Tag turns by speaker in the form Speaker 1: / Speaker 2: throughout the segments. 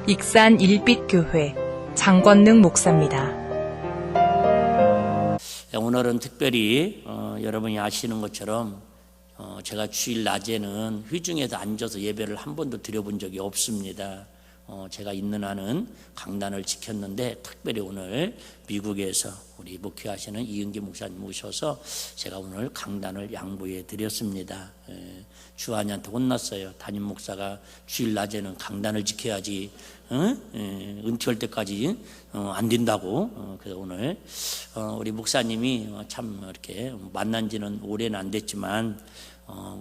Speaker 1: 익산 일빛교회 장권능 목사입니다.
Speaker 2: 오늘은 특별히 여러분이 아시는 것처럼 제가 주일 낮에는 회중에서 앉아서 예배를 한 번도 드려본 적이 없습니다. 제가 있는 한은 강단을 지켰는데 특별히 오늘 미국에서 우리 목회하시는 이은기 목사님 모셔서 제가 오늘 강단을 양보해 드렸습니다. 주한이한테 혼났어요. 담임 목사가 주일 낮에는 강단을 지켜야지 은퇴할 때까지 안 된다고. 그래서 오늘 우리 목사님이 참 이렇게 만난 지는 오래는 안 됐지만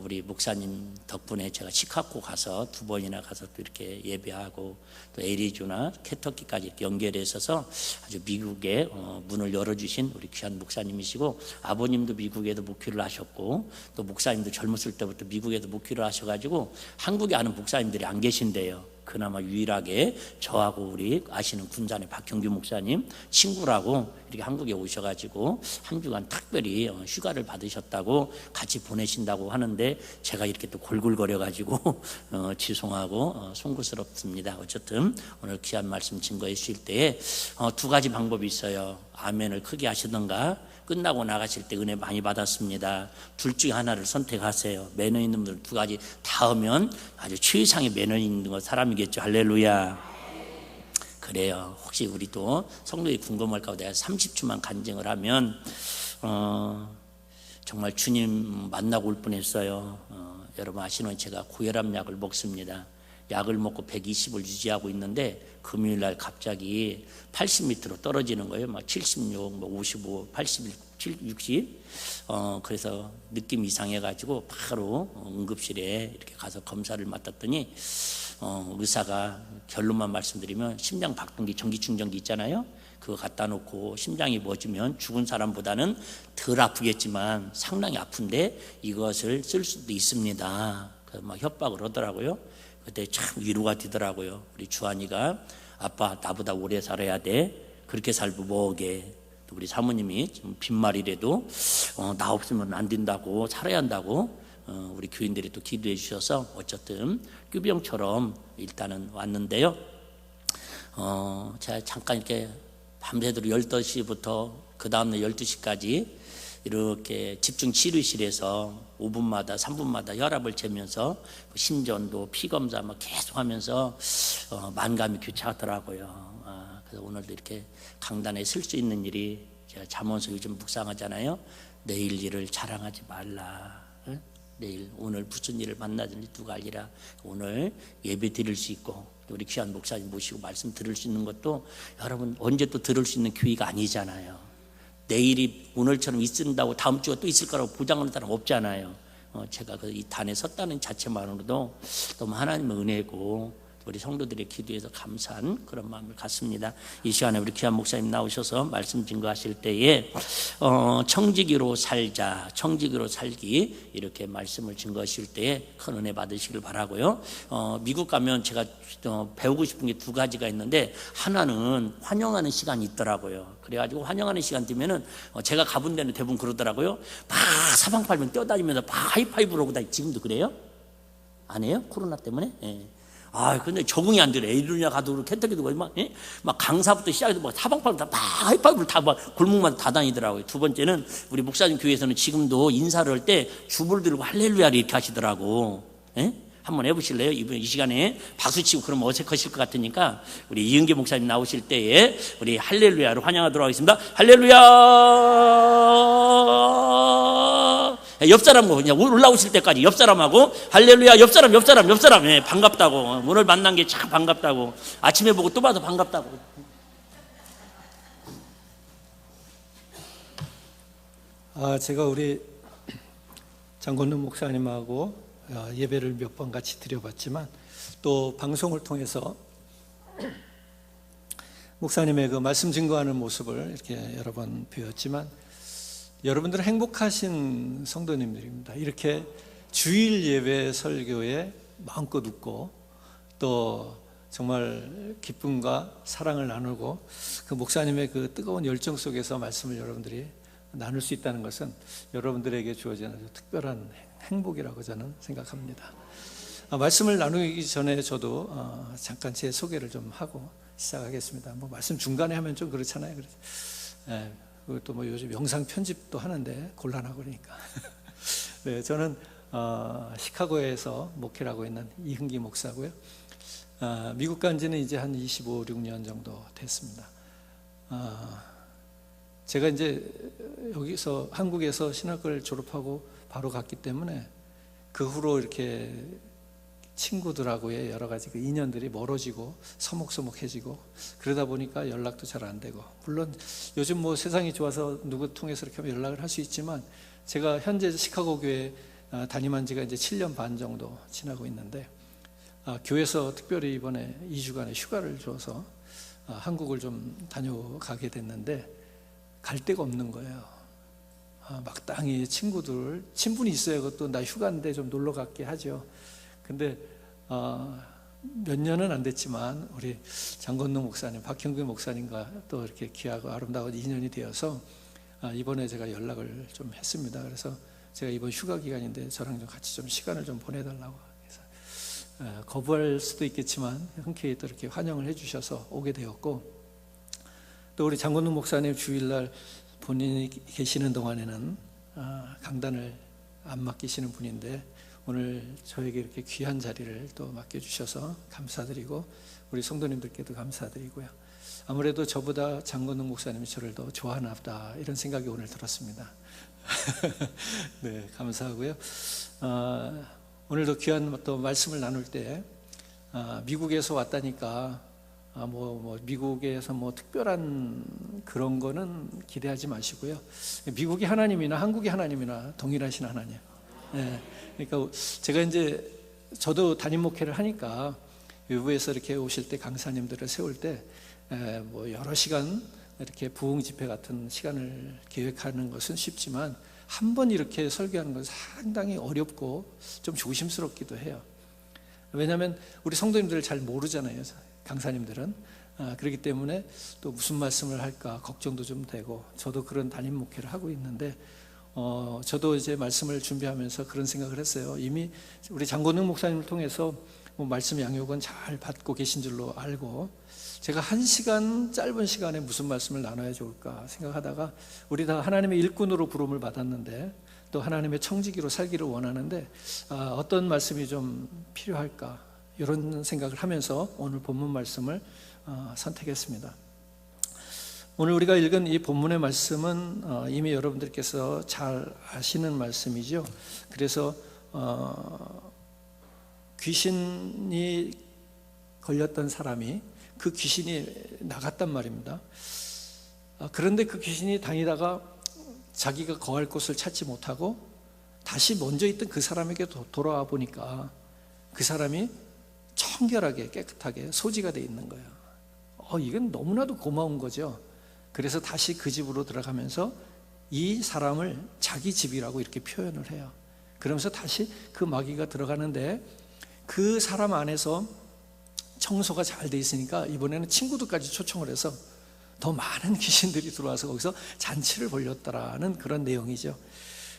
Speaker 2: 우리 목사님 덕분에 제가 시카고 가서 2번이나 가서 또 이렇게 예배하고 또 애리조나 켄터키까지 이렇게 연결해 있어서 아주 미국에 문을 열어주신 우리 귀한 목사님이시고, 아버님도 미국에도 목회를 하셨고 또 목사님도 젊었을 때부터 미국에도 목회를 하셔가지고 한국에 아는 목사님들이 안 계신데요. 그나마 유일하게 저하고 우리 아시는 군산의 박형규 목사님 친구라고 이렇게 한국에 오셔가지고 한 주간 특별히 휴가를 받으셨다고 같이 보내신다고 하는데, 제가 이렇게 또 골골거려가지고 죄송하고 송구스럽습니다. 어쨌든 오늘 귀한 말씀 증거해 주실 때에 2가지 방법이 있어요. 아멘을 크게 하시던가 끝나고 나가실 때 은혜 많이 받았습니다. 둘 중에 하나를 선택하세요. 매너 있는 분들 2가지 다 하면 아주 최상의 매너 있는 사람이겠죠. 할렐루야. 그래요. 혹시 우리도 성도들이 궁금할까 내가 30초만 간증을 하면 정말 주님 만나고 올 뻔했어요. 여러분 아시는 제가 고혈압 약을 먹습니다. 약을 먹고 120을 유지하고 있는데 금요일날 갑자기 80m로 떨어지는 거예요. 막 76, 55, 81, 60. 그래서 느낌이 이상해가지고 바로 응급실에 이렇게 가서 검사를 맡았더니 의사가 결론만 말씀드리면 심장 박동기 전기 충전기 있잖아요. 그거 갖다 놓고 심장이 멎으면 죽은 사람보다는 덜 아프겠지만 상당히 아픈데 이것을 쓸 수도 있습니다. 그래서 막 협박을 하더라고요. 그때 참 위로가 되더라고요. 우리 주한이가 아빠 나보다 오래 살아야 돼. 그렇게 살고 뭐게. 또 우리 사모님이 지금 빈말이라도 나 없으면 안 된다고, 살아야 한다고 우리 교인들이 또 기도해 주셔서 어쨌든 규병처럼 일단은 왔는데요. 제가 잠깐 이렇게 밤새도록 12시부터 그 다음날 12시까지 이렇게 집중 치료실에서 5분마다 3분마다 혈압을 재면서 심전도 피검사 막 계속 하면서 만감이 교차하더라고요. 그래서 오늘도 이렇게 강단에 설 수 있는 일이, 제가 잠언서 요즘 묵상하잖아요. 내일 일을 자랑하지 말라. 내일 오늘 무슨 일을 만나든지 누가 알리라. 오늘 예배 드릴 수 있고 우리 귀한 목사님 모시고 말씀 들을 수 있는 것도 여러분 언제 또 들을 수 있는 기회가 아니잖아요. 내일이 오늘처럼 있는다고 다음 주가 또 있을 거라고 보장하는 사람 없잖아요. 제가 이 단에 섰다는 자체만으로도 너무 하나님의 은혜고 우리 성도들의 기도에서 감사한 그런 마음을 갖습니다. 이 시간에 우리 귀한 목사님 나오셔서 말씀 증거하실 때에 청지기로 살자, 청지기로 살기 이렇게 말씀을 증거하실 때에 큰 은혜 받으시길 바라고요. 미국 가면 제가 배우고 싶은 게 2가지가 있는데, 하나는 환영하는 시간이 있더라고요. 그래가지고 환영하는 시간 되면은 제가 가본 데는 대부분 그러더라고요. 막 사방팔방 뛰어다니면서 막 하이파이브를 하고 다니. 지금도 그래요? 안 해요? 코로나 때문에? 예. 근데 적응이 안 되네. 에이리조나 가도 켄터키도 가고 막 강사부터 시작해서 막 사방팔방 다 막 하이파이브를 다 막 골목마다 다 다니더라고요. 2번째는 우리 목사님 교회에서는 지금도 인사를 할 때 주불 들고 할렐루야를 이렇게 하시더라고. 예? 한번 해보실래요? 이번 이 시간에 박수치고 그러면 어색하실 것 같으니까 우리 이은기 목사님 나오실 때에 우리 할렐루야로 환영하도록 하겠습니다. 할렐루야. 옆 사람하고 그냥 올라오실 때까지 옆 사람하고 할렐루야. 옆 사람 예, 반갑다고. 오늘 만난 게 참 반갑다고. 아침에 보고 또 봐도 반갑다고.
Speaker 3: 제가 우리 장권능 목사님하고 예배를 몇 번 같이 드려봤지만 또 방송을 통해서 목사님의 그 말씀 증거하는 모습을 이렇게 여러 번 배웠지만, 여러분들은 행복하신 성도님들입니다. 이렇게 주일 예배 설교에 마음껏 웃고 또 정말 기쁨과 사랑을 나누고 그 목사님의 그 뜨거운 열정 속에서 말씀을 여러분들이 나눌 수 있다는 것은 여러분들에게 주어진 아주 특별한 행복이라고 저는 생각합니다. 말씀을 나누기 전에 저도 잠깐 제 소개를 좀 하고 시작하겠습니다. 뭐 말씀 중간에 하면 좀 그렇잖아요. 그래서 그것도 뭐 요즘 영상 편집도 하는데 곤란하고 그러니까. 네, 저는 시카고에서 목회를 하고 있는 이흥기 목사고요. 미국 간 지는 이제 한 25, 6년 정도 됐습니다. 제가 이제 여기서 한국에서 신학을 졸업하고 바로 갔기 때문에 그 후로 이렇게 친구들하고의 여러 가지 그 인연들이 멀어지고 서먹서먹해지고 그러다 보니까 연락도 잘 안 되고, 물론 요즘 뭐 세상이 좋아서 누구 통해서 이렇게 하면 연락을 할 수 있지만 제가 현재 시카고 교회 담임한 지가 이제 7년 반 정도 지나고 있는데 교회에서 특별히 이번에 2주간의 휴가를 줘서 한국을 좀 다녀가게 됐는데 갈 데가 없는 거예요. 마땅히 친분이 있어야 그것도 나 휴가인데 좀 놀러 갔게 하죠. 근데 몇 년은 안 됐지만 우리 장건능 목사님, 박형규 목사님과 또 이렇게 귀하고 아름다운 인연이 되어서 이번에 제가 연락을 좀 했습니다. 그래서 제가 이번 휴가 기간인데 저랑 좀 같이 좀 시간을 좀 보내달라고 해서 거부할 수도 있겠지만 흔쾌히 또 이렇게 환영을 해주셔서 오게 되었고, 또 우리 장건능 목사님 주일날 본인이 계시는 동안에는 강단을 안 맡기시는 분인데 오늘 저에게 이렇게 귀한 자리를 또 맡겨주셔서 감사드리고 우리 성도님들께도 감사드리고요. 아무래도 저보다 장건능 목사님이 저를 더 좋아하나 보다 이런 생각이 오늘 들었습니다. 네, 감사하고요. 오늘도 귀한 또 말씀을 나눌 때 미국에서 왔다니까 미국에서 특별한 그런 거는 기대하지 마시고요. 미국이 하나님이나 한국이 하나님이나 동일하신 하나님. 네, 그러니까 제가 이제 저도 담임 목회를 하니까 외부에서 이렇게 오실 때 강사님들을 세울 때 여러 시간 이렇게 부흥 집회 같은 시간을 계획하는 것은 쉽지만 한 번 이렇게 설교하는 것은 상당히 어렵고 좀 조심스럽기도 해요. 왜냐하면 우리 성도님들을 잘 모르잖아요, 강사님들은. 그렇기 때문에 또 무슨 말씀을 할까 걱정도 좀 되고, 저도 그런 담임 목회를 하고 있는데 저도 이제 말씀을 준비하면서 그런 생각을 했어요. 이미 우리 장건능 목사님을 통해서 말씀 양육은 잘 받고 계신 줄로 알고, 제가 짧은 시간에 무슨 말씀을 나눠야 좋을까 생각하다가 우리 다 하나님의 일꾼으로 부름을 받았는데 또 하나님의 청지기로 살기를 원하는데 어떤 말씀이 좀 필요할까 이런 생각을 하면서 오늘 본문 말씀을 선택했습니다. 오늘 우리가 읽은 이 본문의 말씀은 이미 여러분들께서 잘 아시는 말씀이죠. 그래서 귀신이 걸렸던 사람이 그 귀신이 나갔단 말입니다. 그런데 그 귀신이 다니다가 자기가 거할 곳을 찾지 못하고 다시 먼저 있던 그 사람에게 돌아와 보니까 그 사람이 청결하게 깨끗하게 소지가 돼 있는 거예요. 이건 너무나도 고마운 거죠. 그래서 다시 그 집으로 들어가면서 이 사람을 자기 집이라고 이렇게 표현을 해요. 그러면서 다시 그 마귀가 들어가는데 그 사람 안에서 청소가 잘 돼 있으니까 이번에는 친구들까지 초청을 해서 더 많은 귀신들이 들어와서 거기서 잔치를 벌였다라는 그런 내용이죠.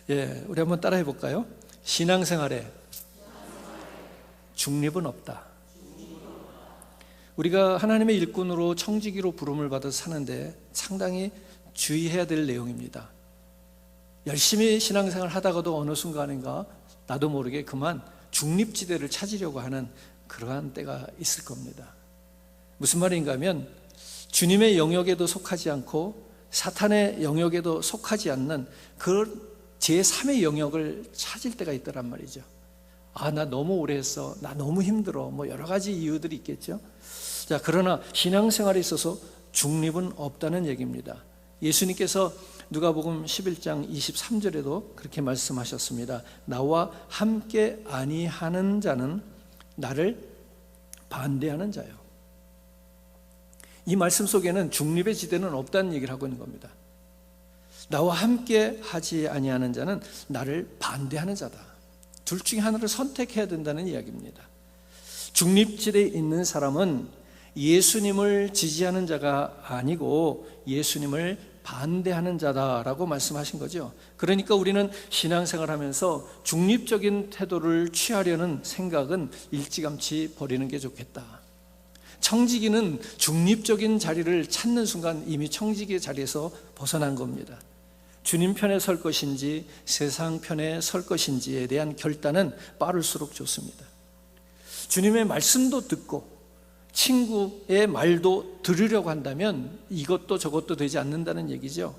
Speaker 3: 우리 한번 따라해 볼까요? 신앙생활에 중립은 없다. 우리가 하나님의 일꾼으로 청지기로 부름을 받아 사는데 상당히 주의해야 될 내용입니다. 열심히 신앙생활 하다가도 어느 순간인가 나도 모르게 그만 중립지대를 찾으려고 하는 그러한 때가 있을 겁니다. 무슨 말인가 하면 주님의 영역에도 속하지 않고 사탄의 영역에도 속하지 않는 그 제3의 영역을 찾을 때가 있더란 말이죠. 나 너무 오래 했어, 나 너무 힘들어, 여러 가지 이유들이 있겠죠. 자, 그러나 신앙생활에 있어서 중립은 없다는 얘기입니다. 예수님께서 누가복음 11장 23절에도 그렇게 말씀하셨습니다. 나와 함께 아니하는 자는 나를 반대하는 자요. 이 말씀 속에는 중립의 지대는 없다는 얘기를 하고 있는 겁니다. 나와 함께 하지 아니하는 자는 나를 반대하는 자다. 둘 중에 하나를 선택해야 된다는 이야기입니다. 중립지대에 있는 사람은 예수님을 지지하는 자가 아니고 예수님을 반대하는 자다라고 말씀하신 거죠. 그러니까 우리는 신앙생활하면서 중립적인 태도를 취하려는 생각은 일찌감치 버리는 게 좋겠다. 청지기는 중립적인 자리를 찾는 순간 이미 청지기의 자리에서 벗어난 겁니다. 주님 편에 설 것인지 세상 편에 설 것인지에 대한 결단은 빠를수록 좋습니다. 주님의 말씀도 듣고 친구의 말도 들으려고 한다면 이것도 저것도 되지 않는다는 얘기죠.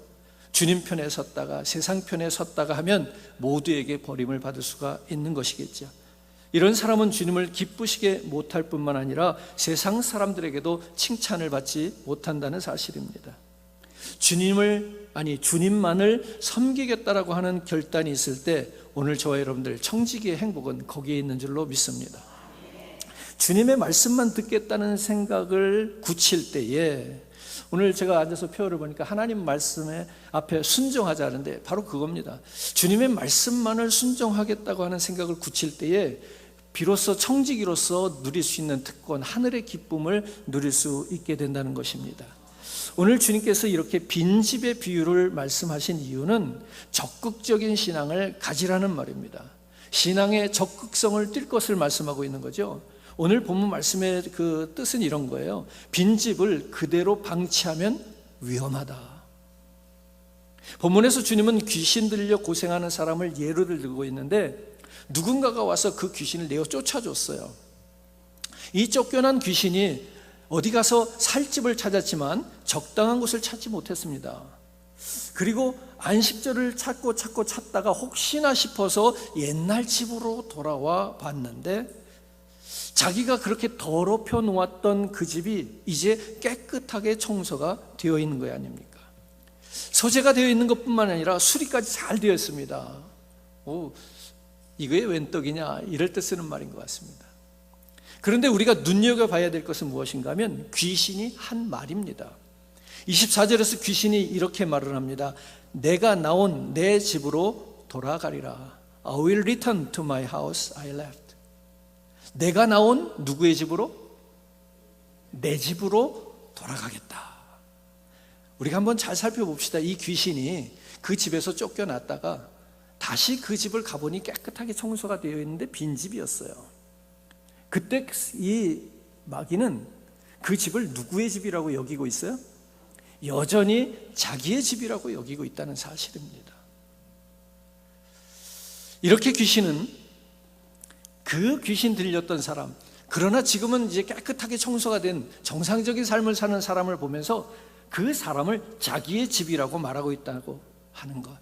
Speaker 3: 주님 편에 섰다가 세상 편에 섰다가 하면 모두에게 버림을 받을 수가 있는 것이겠죠. 이런 사람은 주님을 기쁘시게 못할 뿐만 아니라 세상 사람들에게도 칭찬을 받지 못한다는 사실입니다. 주님만을 섬기겠다라고 하는 결단이 있을 때 오늘 저와 여러분들 청지기의 행복은 거기에 있는 줄로 믿습니다. 주님의 말씀만 듣겠다는 생각을 굳힐 때에 오늘 제가 앉아서 표어를 보니까 하나님 말씀에 앞에 순종하자는데 바로 그겁니다. 주님의 말씀만을 순종하겠다고 하는 생각을 굳힐 때에 비로소 청지기로서 누릴 수 있는 특권, 하늘의 기쁨을 누릴 수 있게 된다는 것입니다. 오늘 주님께서 이렇게 빈집의 비유를 말씀하신 이유는 적극적인 신앙을 가지라는 말입니다. 신앙의 적극성을 띌 것을 말씀하고 있는 거죠. 오늘 본문 말씀의 그 뜻은 이런 거예요. 빈집을 그대로 방치하면 위험하다. 본문에서 주님은 귀신 들려 고생하는 사람을 예로 들고 있는데 누군가가 와서 그 귀신을 내어 쫓아줬어요. 이 쫓겨난 귀신이 어디 가서 살 집을 찾았지만 적당한 곳을 찾지 못했습니다. 그리고 안식처를 찾다가 혹시나 싶어서 옛날 집으로 돌아와 봤는데 자기가 그렇게 더럽혀 놓았던 그 집이 이제 깨끗하게 청소가 되어 있는 거 아닙니까? 소재가 되어 있는 것뿐만 아니라 수리까지 잘 되어 있습니다. 이거에 웬 떡이냐 이럴 때 쓰는 말인 것 같습니다. 그런데 우리가 눈여겨봐야 될 것은 무엇인가 하면 귀신이 한 말입니다. 24절에서 귀신이 이렇게 말을 합니다. 내가 나온 내 집으로 돌아가리라. I will return to my house I left. 내가 나온 누구의 집으로? 내 집으로 돌아가겠다. 우리가 한번 잘 살펴봅시다. 이 귀신이 그 집에서 쫓겨났다가 다시 그 집을 가보니 깨끗하게 청소가 되어 있는데 빈집이었어요. 그때 이 마귀는 그 집을 누구의 집이라고 여기고 있어요? 여전히 자기의 집이라고 여기고 있다는 사실입니다. 이렇게 귀신은 그 귀신 들렸던 사람, 그러나 지금은 이제 깨끗하게 청소가 된 정상적인 삶을 사는 사람을 보면서 그 사람을 자기의 집이라고 말하고 있다고 하는 것.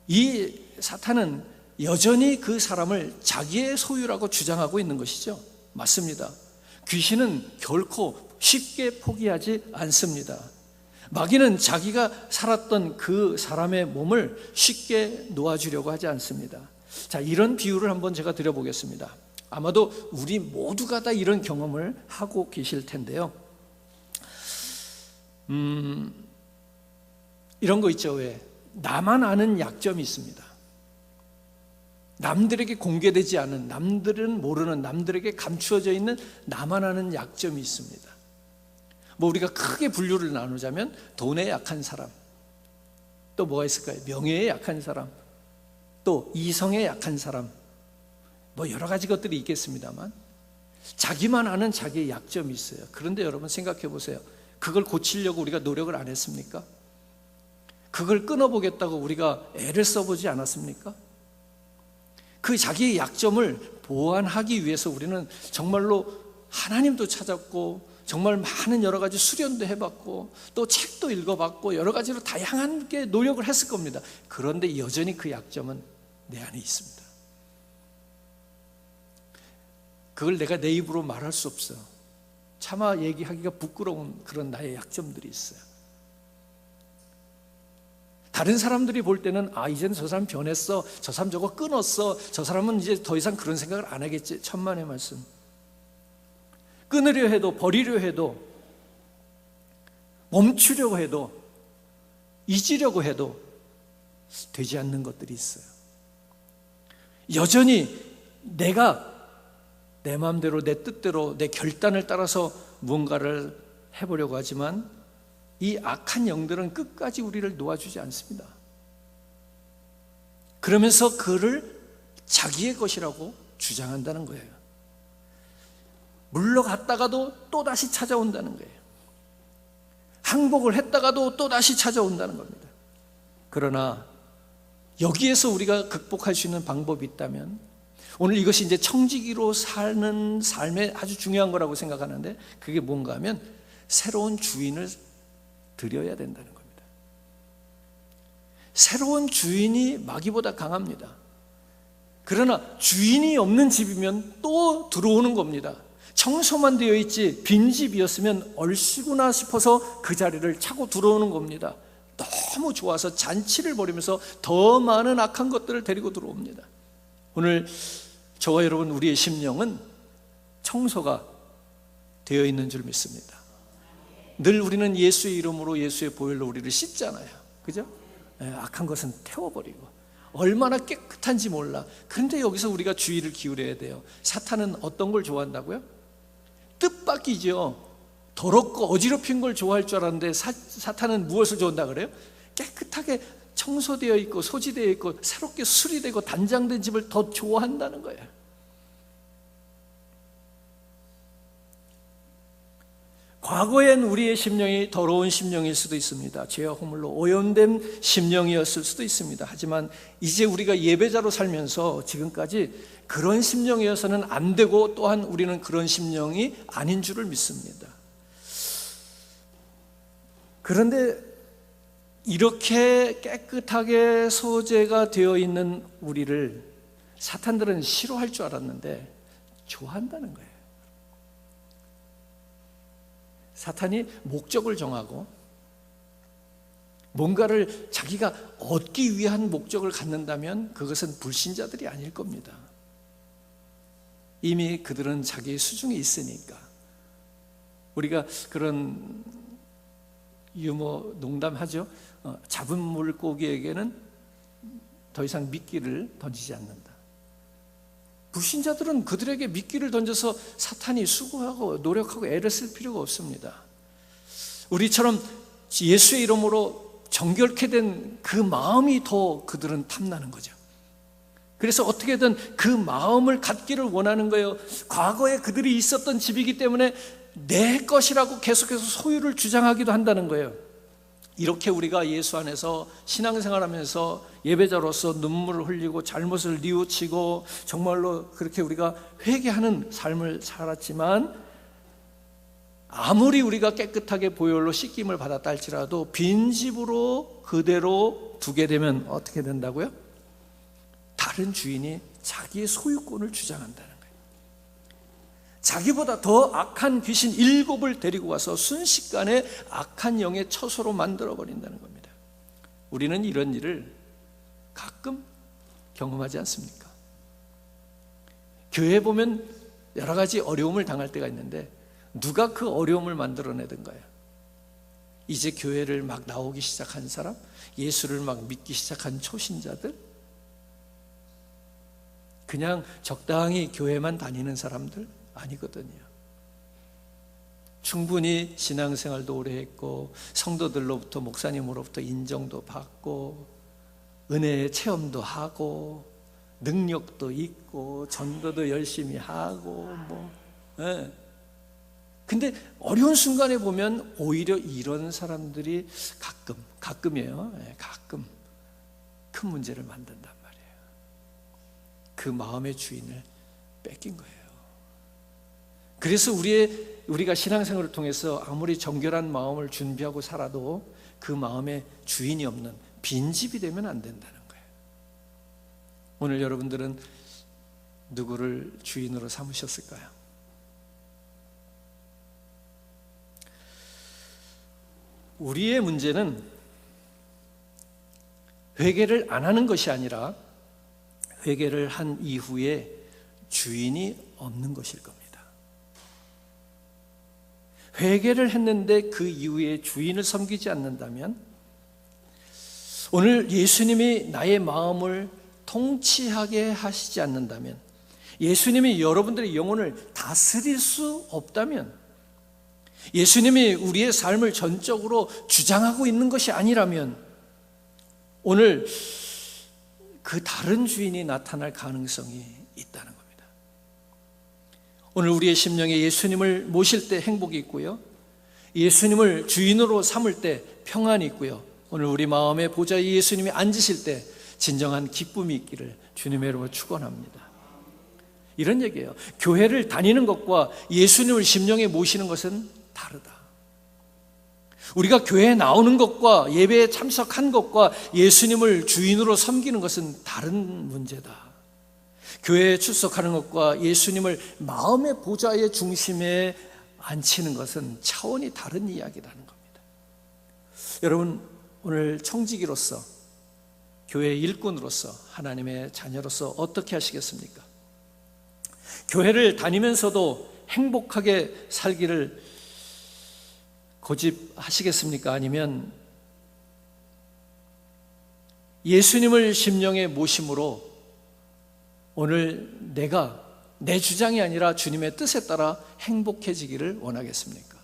Speaker 3: 이 사탄은 여전히 그 사람을 자기의 소유라고 주장하고 있는 것이죠. 맞습니다. 귀신은 결코 쉽게 포기하지 않습니다. 마귀는 자기가 살았던 그 사람의 몸을 쉽게 놓아주려고 하지 않습니다. 자, 이런 비유를 한번 제가 드려보겠습니다. 아마도 우리 모두가 다 이런 경험을 하고 계실 텐데요. 이런 거 있죠. 왜? 나만 아는 약점이 있습니다. 남들에게 공개되지 않은, 남들은 모르는, 남들에게 감추어져 있는 나만 아는 약점이 있습니다. 뭐 우리가 크게 분류를 나누자면 돈에 약한 사람, 또 뭐가 있을까요? 명예에 약한 사람, 또 이성에 약한 사람, 뭐 여러 가지 것들이 있겠습니다만 자기만 아는 자기의 약점이 있어요. 그런데 여러분 생각해 보세요. 그걸 고치려고 우리가 노력을 안 했습니까? 그걸 끊어보겠다고 우리가 애를 써보지 않았습니까? 그 자기의 약점을 보완하기 위해서 우리는 정말로 하나님도 찾았고 정말 많은 여러 가지 수련도 해봤고 또 책도 읽어봤고 여러 가지로 다양하게 노력을 했을 겁니다. 그런데 여전히 그 약점은 내 안에 있습니다. 그걸 내가 내 입으로 말할 수 없어요. 차마 얘기하기가 부끄러운 그런 나의 약점들이 있어요. 다른 사람들이 볼 때는 이제는 저 사람 변했어, 저 사람 저거 끊었어, 저 사람은 이제 더 이상 그런 생각을 안 하겠지. 천만의 말씀. 끊으려 해도, 버리려 해도, 멈추려고 해도, 잊으려고 해도 되지 않는 것들이 있어요. 여전히 내가 내 마음대로, 내 뜻대로, 내 결단을 따라서 무언가를 해보려고 하지만 이 악한 영들은 끝까지 우리를 놓아주지 않습니다. 그러면서 그를 자기의 것이라고 주장한다는 거예요. 물러갔다가도 또다시 찾아온다는 거예요. 항복을 했다가도 또다시 찾아온다는 겁니다. 그러나 여기에서 우리가 극복할 수 있는 방법이 있다면, 오늘 이것이 이제 청지기로 사는 삶에 아주 중요한 거라고 생각하는데, 그게 뭔가 하면 새로운 주인을 들여야 된다는 겁니다. 새로운 주인이 마귀보다 강합니다. 그러나 주인이 없는 집이면 또 들어오는 겁니다. 청소만 되어 있지 빈 집이었으면 얼씨구나 싶어서 그 자리를 차고 들어오는 겁니다. 너무 좋아서 잔치를 벌이면서 더 많은 악한 것들을 데리고 들어옵니다. 오늘 저와 여러분, 우리의 심령은 청소가 되어 있는 줄 믿습니다. 늘 우리는 예수의 이름으로, 예수의 보혈로 우리를 씻잖아요. 그죠? 악한 것은 태워버리고, 얼마나 깨끗한지 몰라. 그런데 여기서 우리가 주의를 기울여야 돼요. 사탄은 어떤 걸 좋아한다고요? 뜻밖이죠. 더럽고 어지럽힌 걸 좋아할 줄 알았는데 사탄은 무엇을 좋아한다 그래요? 깨끗하게 청소되어 있고 소지되어 있고 새롭게 수리되고 단장된 집을 더 좋아한다는 거예요. 과거엔 우리의 심령이 더러운 심령일 수도 있습니다. 죄와 허물로 오염된 심령이었을 수도 있습니다. 하지만 이제 우리가 예배자로 살면서 지금까지 그런 심령이어서는 안 되고, 또한 우리는 그런 심령이 아닌 줄을 믿습니다. 그런데 이렇게 깨끗하게 소재가 되어 있는 우리를 사탄들은 싫어할 줄 알았는데 좋아한다는 거예요. 사탄이 목적을 정하고 뭔가를 자기가 얻기 위한 목적을 갖는다면 그것은 불신자들이 아닐 겁니다. 이미 그들은 자기의 수중에 있으니까. 우리가 그런 유머 농담하죠. 잡은 물고기에게는 더 이상 미끼를 던지지 않는다. 불신자들은 그들에게 미끼를 던져서 사탄이 수고하고 노력하고 애를 쓸 필요가 없습니다. 우리처럼 예수의 이름으로 정결케 된 그 마음이 더 그들은 탐나는 거죠. 그래서 어떻게든 그 마음을 갖기를 원하는 거예요. 과거에 그들이 있었던 집이기 때문에 내 것이라고 계속해서 소유를 주장하기도 한다는 거예요. 이렇게 우리가 예수 안에서 신앙생활하면서 예배자로서 눈물을 흘리고 잘못을 뉘우치고 정말로 그렇게 우리가 회개하는 삶을 살았지만, 아무리 우리가 깨끗하게 보혈로 씻김을 받았다 할지라도 빈집으로 그대로 두게 되면 어떻게 된다고요? 다른 주인이 자기의 소유권을 주장한다는 거예요. 자기보다 더 악한 귀신 7을 데리고 와서 순식간에 악한 영의 처소로 만들어버린다는 겁니다. 우리는 이런 일을 가끔 경험하지 않습니까? 교회에 보면 여러 가지 어려움을 당할 때가 있는데, 누가 그 어려움을 만들어내던가요? 이제 교회를 막 나오기 시작한 사람, 예수를 막 믿기 시작한 초신자들, 그냥 적당히 교회만 다니는 사람들 아니거든요. 충분히 신앙생활도 오래 했고 성도들로부터, 목사님으로부터 인정도 받고 은혜의 체험도 하고 능력도 있고 전도도 열심히 하고 예. 근데 어려운 순간에 보면 오히려 이런 사람들이 가끔이에요. 가끔 큰 문제를 만든단 말이에요. 그 마음의 주인을 뺏긴 거예요. 그래서 우리가 신앙생활을 통해서 아무리 정결한 마음을 준비하고 살아도 그 마음에 주인이 없는 빈집이 되면 안 된다는 거예요. 오늘 여러분들은 누구를 주인으로 삼으셨을까요? 우리의 문제는 회개를 안 하는 것이 아니라 회개를 한 이후에 주인이 없는 것일 겁니다. 회개를 했는데 그 이후에 주인을 섬기지 않는다면, 오늘 예수님이 나의 마음을 통치하게 하시지 않는다면, 예수님이 여러분들의 영혼을 다스릴 수 없다면, 예수님이 우리의 삶을 전적으로 주장하고 있는 것이 아니라면 오늘 그 다른 주인이 나타날 가능성이 있다는 겁니다. 오늘 우리의 심령에 예수님을 모실 때 행복이 있고요, 예수님을 주인으로 삼을 때 평안이 있고요, 오늘 우리 마음의 보좌에 예수님이 앉으실 때 진정한 기쁨이 있기를 주님의 이름으로 축원합니다. 이런 얘기예요. 교회를 다니는 것과 예수님을 심령에 모시는 것은 다르다. 우리가 교회에 나오는 것과 예배에 참석한 것과 예수님을 주인으로 섬기는 것은 다른 문제다. 교회에 출석하는 것과 예수님을 마음의 보좌의 중심에 앉히는 것은 차원이 다른 이야기라는 겁니다. 여러분, 오늘 청지기로서, 교회 일꾼으로서, 하나님의 자녀로서 어떻게 하시겠습니까? 교회를 다니면서도 행복하게 살기를 고집하시겠습니까? 아니면 예수님을 심령에 모심으로 오늘 내가 내 주장이 아니라 주님의 뜻에 따라 행복해지기를 원하겠습니까?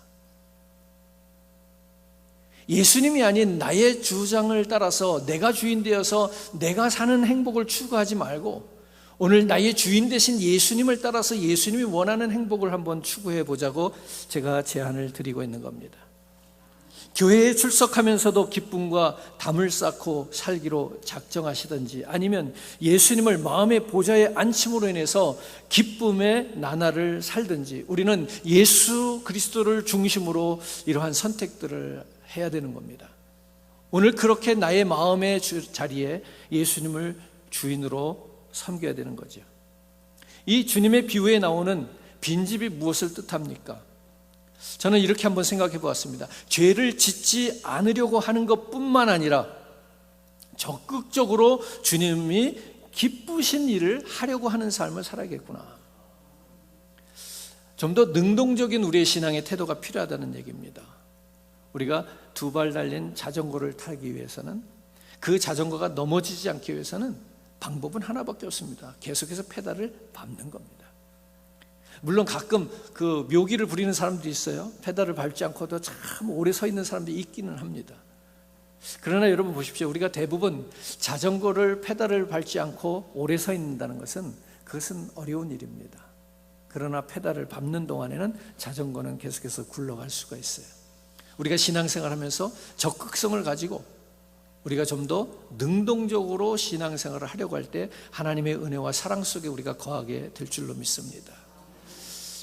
Speaker 3: 예수님이 아닌 나의 주장을 따라서 내가 주인 되어서 내가 사는 행복을 추구하지 말고 오늘 나의 주인 되신 예수님을 따라서 예수님이 원하는 행복을 한번 추구해 보자고 제가 제안을 드리고 있는 겁니다. 교회에 출석하면서도 기쁨과 담을 쌓고 살기로 작정하시든지, 아니면 예수님을 마음의 보좌에 앉힘으로 인해서 기쁨의 나날을 살든지, 우리는 예수 그리스도를 중심으로 이러한 선택들을 해야 되는 겁니다. 오늘 그렇게 나의 마음의 자리에 예수님을 주인으로 섬겨야 되는 거죠. 이 주님의 비유에 나오는 빈집이 무엇을 뜻합니까? 저는 이렇게 한번 생각해 보았습니다. 죄를 짓지 않으려고 하는 것뿐만 아니라 적극적으로 주님이 기쁘신 일을 하려고 하는 삶을 살아야겠구나. 좀 더 능동적인 우리의 신앙의 태도가 필요하다는 얘기입니다. 우리가 두 발 달린 자전거를 타기 위해서는, 그 자전거가 넘어지지 않기 위해서는 방법은 하나밖에 없습니다. 계속해서 페달을 밟는 겁니다. 물론 가끔 그 묘기를 부리는 사람도 있어요. 페달을 밟지 않고도 참 오래 서 있는 사람들이 있기는 합니다. 그러나 여러분 보십시오. 우리가 대부분 자전거를 페달을 밟지 않고 오래 서 있는다는 것은, 그것은 어려운 일입니다. 그러나 페달을 밟는 동안에는 자전거는 계속해서 굴러갈 수가 있어요. 우리가 신앙생활하면서 적극성을 가지고 우리가 좀 더 능동적으로 신앙생활을 하려고 할 때 하나님의 은혜와 사랑 속에 우리가 거하게 될 줄로 믿습니다.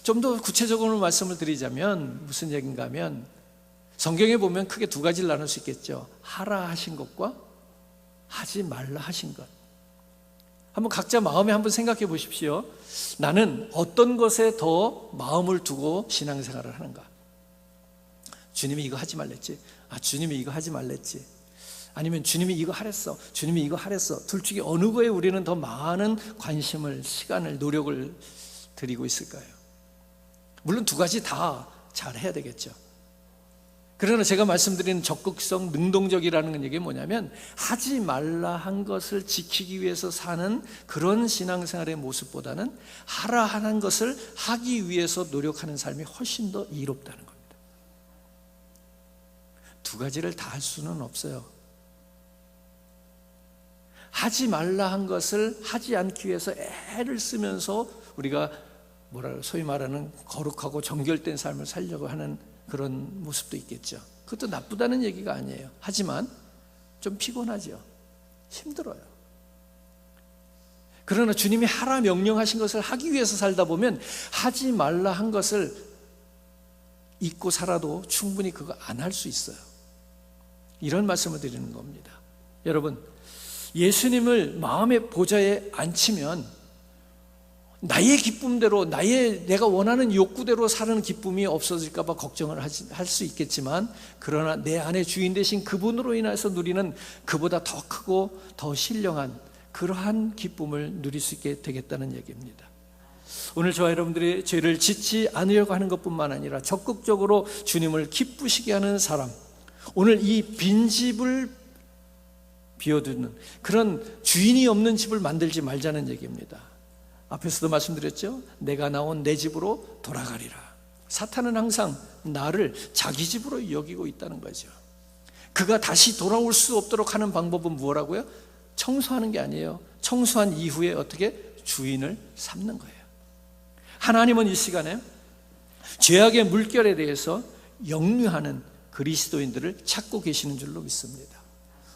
Speaker 3: 좀 더 구체적으로 말씀을 드리자면 무슨 얘기인가 하면, 성경에 보면 크게 두 가지를 나눌 수 있겠죠. 하라 하신 것과 하지 말라 하신 것. 한번 각자 마음에 한번 생각해 보십시오. 나는 어떤 것에 더 마음을 두고 신앙생활을 하는가? 주님이 이거 하지 말랬지. 주님이 이거 하지 말랬지. 아니면 주님이 이거 하랬어. 주님이 이거 하랬어. 둘 중에 어느 거에 우리는 더 많은 관심을, 시간을, 노력을 드리고 있을까요? 물론 두 가지 다 잘해야 되겠죠. 그러나 제가 말씀드리는 적극성, 능동적이라는 얘기가 뭐냐면, 하지 말라 한 것을 지키기 위해서 사는 그런 신앙생활의 모습보다는 하라 하는 것을 하기 위해서 노력하는 삶이 훨씬 더 이롭다는 겁니다. 두 가지를 다 할 수는 없어요. 하지 말라 한 것을 하지 않기 위해서 애를 쓰면서 우리가 소위 말하는 거룩하고 정결된 삶을 살려고 하는 그런 모습도 있겠죠. 그것도 나쁘다는 얘기가 아니에요. 하지만 좀 피곤하죠. 힘들어요. 그러나 주님이 하라 명령하신 것을 하기 위해서 살다 보면 하지 말라 한 것을 잊고 살아도 충분히 그거 안 할 수 있어요. 이런 말씀을 드리는 겁니다. 여러분, 예수님을 마음의 보좌에 앉히면 나의 기쁨대로, 내가 원하는 욕구대로 사는 기쁨이 없어질까 봐 걱정을 할 수 있겠지만, 그러나 내 안에 주인 되신 그분으로 인해서 누리는 그보다 더 크고 더 신령한 그러한 기쁨을 누릴 수 있게 되겠다는 얘기입니다. 오늘 저와 여러분들이 죄를 짓지 않으려고 하는 것뿐만 아니라 적극적으로 주님을 기쁘시게 하는 사람, 오늘 이 빈집을 비워두는 그런 주인이 없는 집을 만들지 말자는 얘기입니다. 앞에서도 말씀드렸죠. 내가 나온 내 집으로 돌아가리라. 사탄은 항상 나를 자기 집으로 여기고 있다는 거죠. 그가 다시 돌아올 수 없도록 하는 방법은 뭐라고요? 청소하는 게 아니에요. 청소한 이후에 어떻게? 주인을 삼는 거예요. 하나님은 이 시간에 죄악의 물결에 대해서 역류하는 그리스도인들을 찾고 계시는 줄로 믿습니다.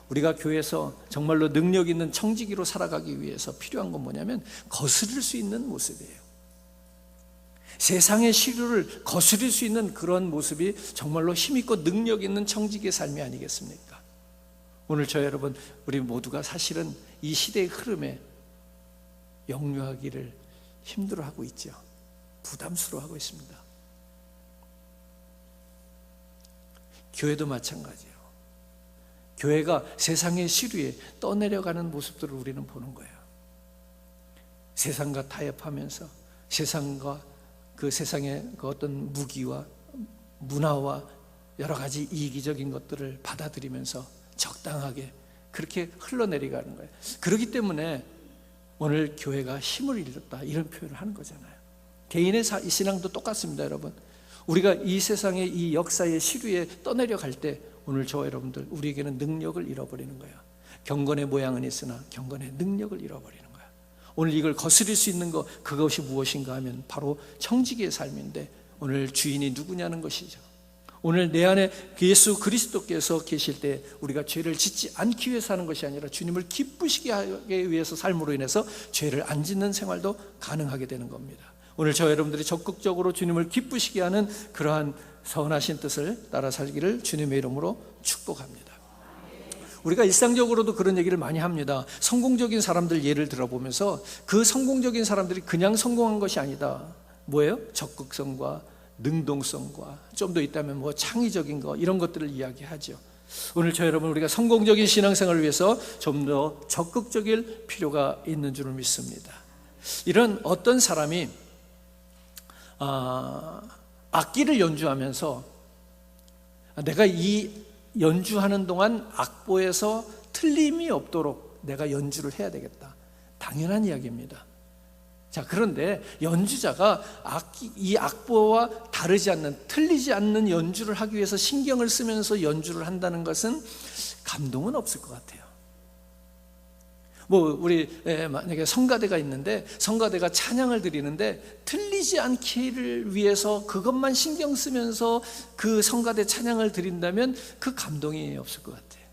Speaker 3: 우리가 교회에서 정말로 능력 있는 청지기로 살아가기 위해서 필요한 건 뭐냐면 거스릴 수 있는 모습이에요. 세상의 시류를 거스릴 수 있는 그런 모습이 정말로 힘있고 능력 있는 청지기의 삶이 아니겠습니까? 오늘 저 여러분, 우리 모두가 사실은 이 시대의 흐름에 역류하기를 힘들어하고 있죠. 부담스러워하고 있습니다. 교회도 마찬가지예요. 교회가 세상의 시류에 떠내려가는 모습들을 우리는 보는 거예요. 세상과 타협하면서 세상과 그 세상의 그 어떤 무기와 문화와 여러 가지 이기적인 것들을 받아들이면서 적당하게 그렇게 흘러내려가는 거예요. 그렇기 때문에 오늘 교회가 힘을 잃었다 이런 표현을 하는 거잖아요. 개인의 신앙도 똑같습니다, 여러분. 우리가 이 세상의 이 역사의 시류에 떠내려갈 때 오늘 저와 여러분들 우리에게는 능력을 잃어버리는 거예요. 경건의 모양은 있으나 경건의 능력을 잃어버리는 거예요. 오늘 이걸 거스릴 수 있는 것, 그것이 무엇인가 하면 바로 청지기의 삶인데 오늘 주인이 누구냐는 것이죠. 오늘 내 안에 예수 그리스도께서 계실 때 우리가 죄를 짓지 않기 위해서 하는 것이 아니라 주님을 기쁘시게 하기 위해서 삶으로 인해서 죄를 안 짓는 생활도 가능하게 되는 겁니다. 오늘 저 여러분들이 적극적으로 주님을 기쁘시게 하는 그러한 선하신 뜻을 따라 살기를 주님의 이름으로 축복합니다. 우리가 일상적으로도 그런 얘기를 많이 합니다. 성공적인 사람들 예를 들어보면서 그 성공적인 사람들이 그냥 성공한 것이 아니다. 뭐예요? 적극성과 능동성과 좀 더 있다면 뭐 창의적인 거 이런 것들을 이야기하죠. 오늘 저 여러분 우리가 성공적인 신앙생활을 위해서 좀 더 적극적일 필요가 있는 줄을 믿습니다. 이런 어떤 사람이 악기를 연주하면서 내가 이 연주하는 동안 악보에서 틀림이 없도록 내가 연주를 해야 되겠다. 당연한 이야기입니다. 자, 그런데 연주자가 이 악보와 다르지 않는, 틀리지 않는 연주를 하기 위해서 신경을 쓰면서 연주를 한다는 것은 감동은 없을 것 같아요. 우리 만약에 성가대가 있는데 성가대가 찬양을 드리는데 틀리지 않기를 위해서 그것만 신경 쓰면서 그 성가대 찬양을 드린다면 그 감동이 없을 것 같아요.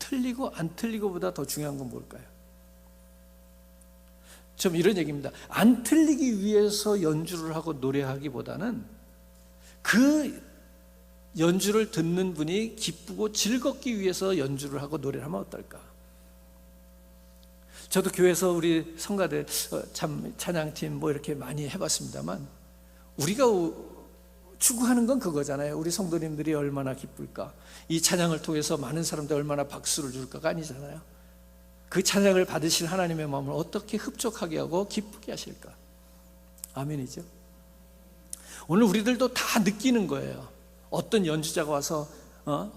Speaker 3: 틀리고 안 틀리고보다 더 중요한 건 뭘까요? 좀 이런 얘기입니다. 안 틀리기 위해서 연주를 하고 노래하기보다는 그 연주를 듣는 분이 기쁘고 즐겁기 위해서 연주를 하고 노래를 하면 어떨까? 저도 교회에서 우리 성가대 참 찬양팀 이렇게 많이 해봤습니다만 우리가 추구하는 건 그거잖아요. 우리 성도님들이 얼마나 기쁠까? 이 찬양을 통해서 많은 사람들 얼마나 박수를 줄까가 아니잖아요. 그 찬양을 받으실 하나님의 마음을 어떻게 흡족하게 하고 기쁘게 하실까? 아멘이죠. 오늘 우리들도 다 느끼는 거예요. 어떤 연주자가 와서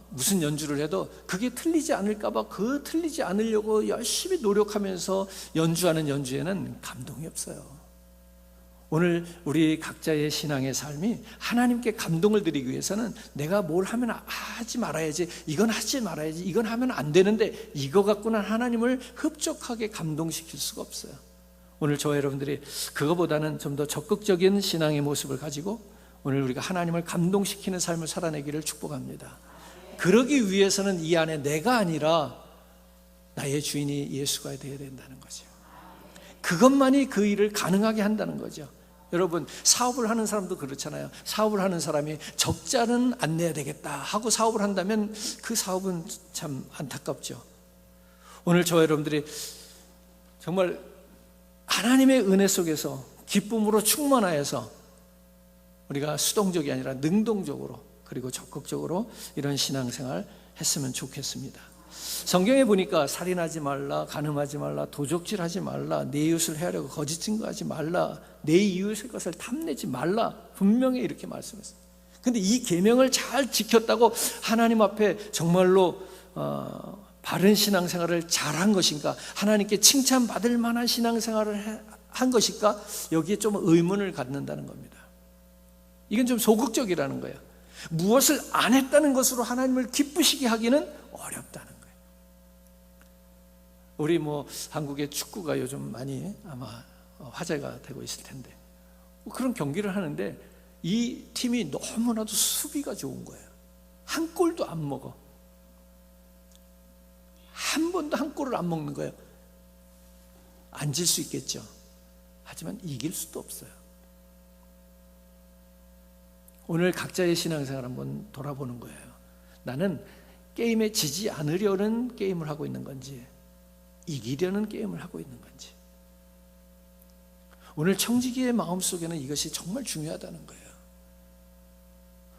Speaker 3: 무슨 연주를 해도 그게 틀리지 않을까봐 그 틀리지 않으려고 열심히 노력하면서 연주하는 연주에는 감동이 없어요. 오늘 우리 각자의 신앙의 삶이 하나님께 감동을 드리기 위해서는 내가 뭘 하면 하지 말아야지, 이건 하지 말아야지, 이건 하면 안 되는데 이거 갖고는 하나님을 흡족하게 감동시킬 수가 없어요. 오늘 저와 여러분들이 그거보다는 좀 더 적극적인 신앙의 모습을 가지고 오늘 우리가 하나님을 감동시키는 삶을 살아내기를 축복합니다. 그러기 위해서는 이 안에 내가 아니라 나의 주인이 예수가 되어야 된다는 거죠. 그것만이 그 일을 가능하게 한다는 거죠. 여러분, 사업을 하는 사람도 그렇잖아요. 사업을 하는 사람이 적자는 안 내야 되겠다 하고 사업을 한다면 그 사업은 참 안타깝죠. 오늘 저와 여러분들이 정말 하나님의 은혜 속에서 기쁨으로 충만하여서 우리가 수동적이 아니라 능동적으로 그리고 적극적으로 이런 신앙생활 했으면 좋겠습니다. 성경에 보니까 살인하지 말라, 간음하지 말라, 도적질하지 말라, 내 이웃을 해하려고 거짓 증거하지 말라, 내 이웃의 것을 탐내지 말라, 분명히 이렇게 말씀했어요. 근데 이 계명을 잘 지켰다고 하나님 앞에 정말로 바른 신앙생활을 잘한 것인가, 하나님께 칭찬받을 만한 신앙생활을 한 것일까, 여기에 좀 의문을 갖는다는 겁니다. 이건 좀 소극적이라는 거예요. 무엇을 안 했다는 것으로 하나님을 기쁘시게 하기는 어렵다는 거예요. 우리 한국의 축구가 요즘 많이 아마 화제가 되고 있을 텐데, 그런 경기를 하는데 이 팀이 너무나도 수비가 좋은 거예요. 한 골도 안 먹어. 한 번도 한 골을 안 먹는 거예요. 안 질 수 있겠죠. 하지만 이길 수도 없어요. 오늘 각자의 신앙생활 한번 돌아보는 거예요. 나는 게임에 지지 않으려는 게임을 하고 있는 건지, 이기려는 게임을 하고 있는 건지. 오늘 청지기의 마음속에는 이것이 정말 중요하다는 거예요.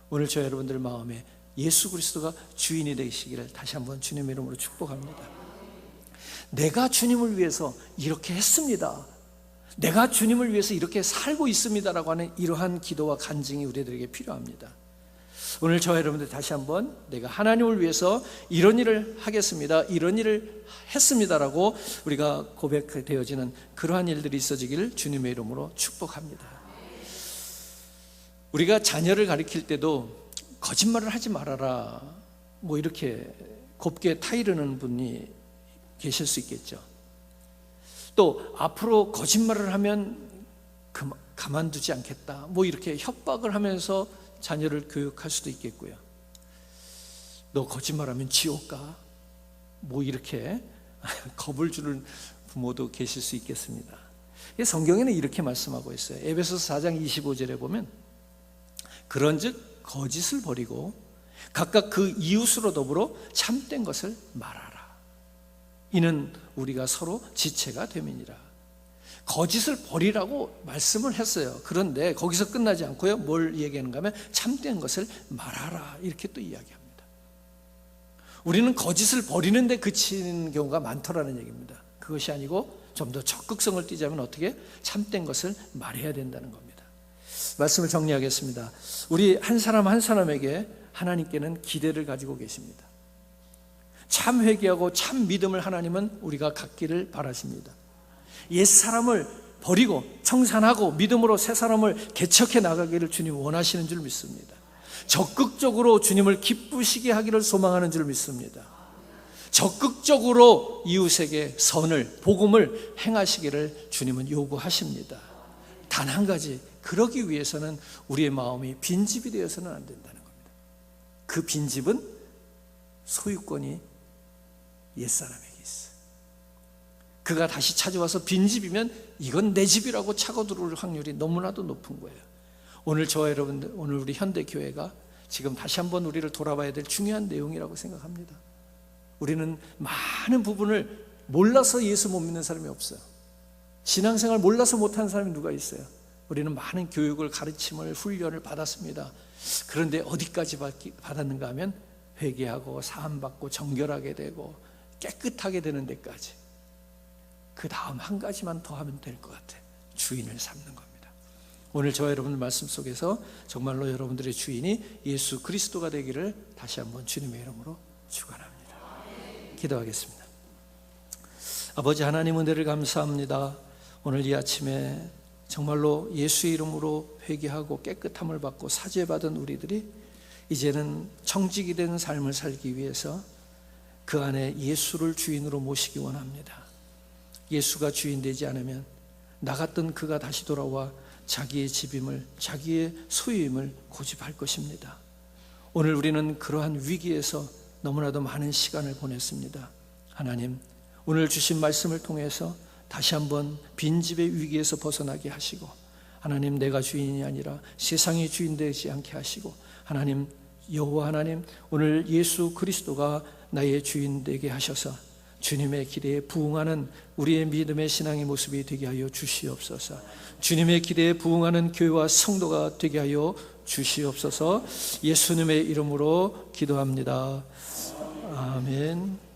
Speaker 3: 오늘 저 여러분들 마음에 예수 그리스도가 주인이 되시기를 다시 한번 주님의 이름으로 축복합니다. 내가 주님을 위해서 이렇게 했습니다, 내가 주님을 위해서 이렇게 살고 있습니다라고 하는 이러한 기도와 간증이 우리들에게 필요합니다. 오늘 저와 여러분들 다시 한번 내가 하나님을 위해서 이런 일을 하겠습니다, 이런 일을 했습니다라고 우리가 고백되어지는 그러한 일들이 있어지기를 주님의 이름으로 축복합니다. 우리가 자녀를 가르칠 때도 거짓말을 하지 말아라 이렇게 곱게 타이르는 분이 계실 수 있겠죠. 또 앞으로 거짓말을 하면 가만두지 않겠다 이렇게 협박을 하면서 자녀를 교육할 수도 있겠고요. 너 거짓말하면 지옥 가 이렇게 겁을 주는 부모도 계실 수 있겠습니다. 성경에는 이렇게 말씀하고 있어요. 에베소서 4장 25절에 보면 그런즉 거짓을 버리고 각각 그 이웃으로 더불어 참된 것을 말하라. 이는 우리가 서로 지체가 됨이니라. 거짓을 버리라고 말씀을 했어요. 그런데 거기서 끝나지 않고요, 뭘 얘기하는가 하면 참된 것을 말하라 이렇게 또 이야기합니다. 우리는 거짓을 버리는 데 그치는 경우가 많더라는 얘기입니다. 그것이 아니고 좀 더 적극성을 띠자면 어떻게? 참된 것을 말해야 된다는 겁니다. 말씀을 정리하겠습니다. 우리 한 사람 한 사람에게 하나님께는 기대를 가지고 계십니다. 참 회개하고 참 믿음을 하나님은 우리가 갖기를 바라십니다. 옛사람을 버리고 청산하고 믿음으로 새 사람을 개척해 나가기를 주님 원하시는 줄 믿습니다. 적극적으로 주님을 기쁘시게 하기를 소망하는 줄 믿습니다. 적극적으로 이웃에게 선을, 복음을 행하시기를 주님은 요구하십니다. 단 한 가지, 그러기 위해서는 우리의 마음이 빈집이 되어서는 안 된다는 겁니다. 그 빈집은 소유권이 옛사람에게 있어요. 그가 다시 찾아와서 빈집이면 이건 내 집이라고 차고 들어올 확률이 너무나도 높은 거예요. 오늘 저와 여러분들, 오늘 우리 현대교회가 지금 다시 한번 우리를 돌아봐야 될 중요한 내용이라고 생각합니다. 우리는 많은 부분을 몰라서 예수 못 믿는 사람이 없어요. 신앙생활 몰라서 못하는 사람이 누가 있어요? 우리는 많은 교육을, 가르침을, 훈련을 받았습니다. 그런데 어디까지 받았는가 하면 회개하고 사함받고 정결하게 되고 깨끗하게 되는 데까지. 그 다음 한 가지만 더 하면 될 것 같아요. 주인을 삼는 겁니다. 오늘 저와 여러분들 말씀 속에서 정말로 여러분들의 주인이 예수 그리스도가 되기를 다시 한번 주님의 이름으로 축원합니다. 기도하겠습니다. 아버지 하나님, 은혜를 감사합니다. 오늘 이 아침에 정말로 예수의 이름으로 회개하고 깨끗함을 받고 사죄받은 우리들이 이제는 청직이 된 삶을 살기 위해서 그 안에 예수를 주인으로 모시기 원합니다. 예수가 주인 되지 않으면 나 같던 그가 다시 돌아와 자기의 집임을, 자기의 소유임을 고집할 것입니다. 오늘 우리는 그러한 위기에서 너무나도 많은 시간을 보냈습니다. 하나님, 오늘 주신 말씀을 통해서 다시 한번 빈집의 위기에서 벗어나게 하시고, 하나님, 내가 주인이 아니라 세상이 주인 되지 않게 하시고, 하나님, 여호와 하나님, 오늘 예수 그리스도가 나의 주인 되게 하셔서 주님의 기대에 부응하는 우리의 믿음의 신앙의 모습이 되게 하여 주시옵소서. 주님의 기대에 부응하는 교회와 성도가 되게 하여 주시옵소서. 예수님의 이름으로 기도합니다. 아멘.